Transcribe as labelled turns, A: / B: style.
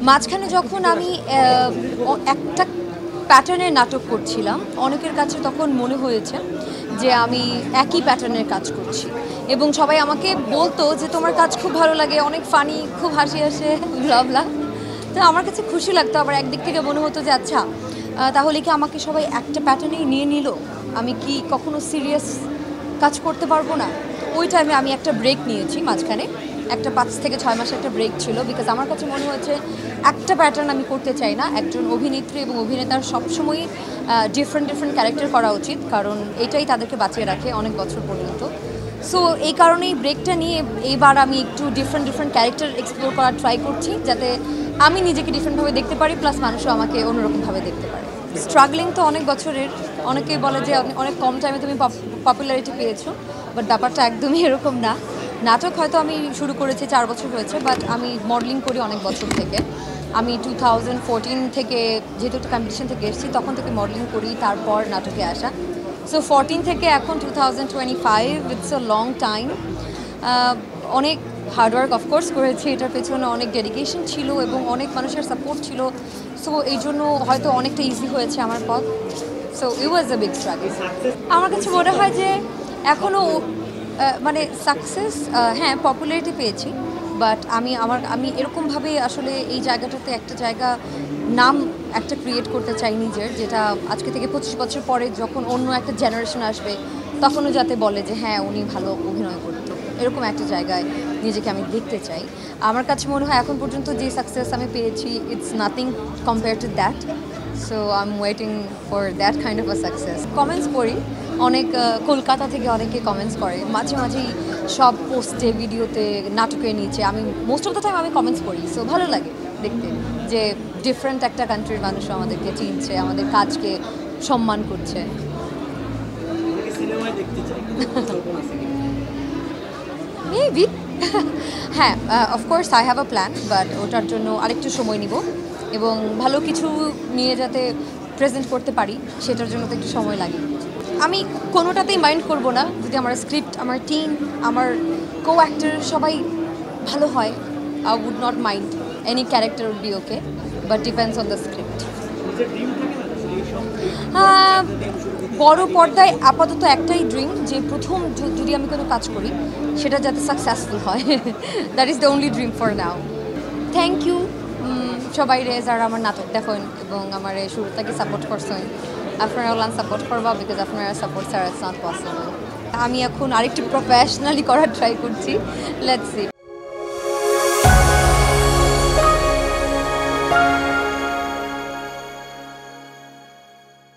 A: মাঝখানে যখন আমি একটা প্যাটার্নের নাটক করছিলাম, অনেকের কাছে তখন মনে হয়েছে যে আমি একই প্যাটার্নের কাজ করছি, এবং সবাই আমাকে বলতো যে তোমার কাজ খুব ভালো লাগে, অনেক ফানি, খুব হাসি আসে, ব্লা। তো আমার কাছে খুশি লাগতো। আবার একদিক থেকে মনে হতো যে আচ্ছা, তাহলে কি আমাকে সবাই একটা প্যাটার্নেই নিয়ে নিল, আমি কি কখনো সিরিয়াস কাজ করতে পারবো না? ওই টাইমে আমি একটা ব্রেক নিয়েছি মাঝখানে, একটা 5 থেকে 6 মাসের একটা ব্রেক ছিল, বিকজ আমার কাছে মনে হয়েছে একটা প্যাটার্ন আমি করতে চাই না। একজন অভিনেত্রী এবং অভিনেতার সবসময়ই ডিফারেন্ট ক্যারেক্টার করা উচিত, কারণ এটাই তাদেরকে বাঁচিয়ে রাখে অনেক বছর পর্যন্ত। সো এই কারণেই ব্রেকটা নিয়ে এইবার আমি একটু ডিফারেন্ট ক্যারেক্টার এক্সপ্লোর করার ট্রাই করছি, যাতে আমি নিজেকে ডিফারেন্টভাবে দেখতে পারি, প্লাস মানুষও আমাকে অন্যরকমভাবে দেখতে পারে। স্ট্রাগলিং তো অনেক বছরের। অনেকেই বলে যে অনেক কম টাইমে তুমি পপুলারিটি পেয়েছো, বাট ব্যাপারটা একদমই এরকম না। নাটক হয়তো আমি শুরু করেছি 4 বছর হয়েছে, বাট আমি মডেলিং করি অনেক বছর থেকে। আমি 2014 থেকে, যেহেতু একটা কম্পিটিশন থেকে এসেছি, তখন থেকে মডেলিং করি, তারপর নাটকে আসা। সো 14 থেকে এখন 2025, ইটস আ লং টাইম। অনেক হার্ডওয়ার্ক অফকোর্স করেছি, এটার পেছনে অনেক ডেডিকেশন ছিল এবং অনেক মানুষের সাপোর্ট ছিল। সো এই জন্য হয়তো অনেকটা ইজি হয়েছে আমার পথ। So it was a big struggle. আমার কাছে মনে হয় যে এখনও মানে সাকসেস, হ্যাঁ, পপুলারিটি পেয়েছি, বাট আমি এরকমভাবে আসলে এই জায়গাটাতে একটা জায়গা, নাম একটা ক্রিয়েট করতে চাই নিজের, যেটা আজকে থেকে 25 বছর পরে যখন অন্য একটা জেনারেশন আসবে, তখনও যাতে বলে যে হ্যাঁ, উনি ভালো অভিনয় করতো। এরকম একটা জায়গায় নিজেকে আমি দেখতে চাই। আমার কাছে মনে হয় এখন পর্যন্ত যে সাকসেস আমি পেয়েছি, it's nothing compare to that. So I am waiting for that kind of a success. Comments পড়ি অনেক, কলকাতা থেকে অনেকে কমেন্টস করে মাঝেই সব পোস্টে, ভিডিওতে, নাটকের নিচে। আমি মোস্ট অফ দ্য টাইম আমি কমেন্টস পড়ি। সো ভালো লাগে দেখতে যে ডিফারেন্ট একটা কান্ট্রির মানুষও আমাদেরকে চিনছে, আমাদের কাজকে সম্মান করছে। মেবি। হ্যাঁ, of course I have a plan, but ওটার জন্য আরেকটু সময় নিব, এবং ভালো কিছু নিয়ে যাতে প্রেজেন্ট করতে পারি, সেটার জন্য তো একটু সময় লাগে। আমি কোনোটাতেই মাইন্ড করব না যদি আমার স্ক্রিপ্ট, আমার টিম, আমার কো অ্যাক্টর সবাই ভালো হয়। I would not mind, any character would be okay, but depends on the script. বড় পর্দায় আপাতত একটাই ড্রিম, যে প্রথম যদি আমি কোনো কাজ করি, সেটা যাতে সাকসেসফুল হয়। That is the only dream for now. Thank you সবাই রে, যারা আমার নাটক দেখেন এবং আমার শুরু থেকে সাপোর্ট করছেন। আপনারা ওলান সাপোর্ট করবা, বিকজ আপনারা সাপোর্ট ছাড়া ইটস নট পসিবল। আমি এখন আরেকটু প্রফেশনালি করার ট্রাই করছি। Let's see.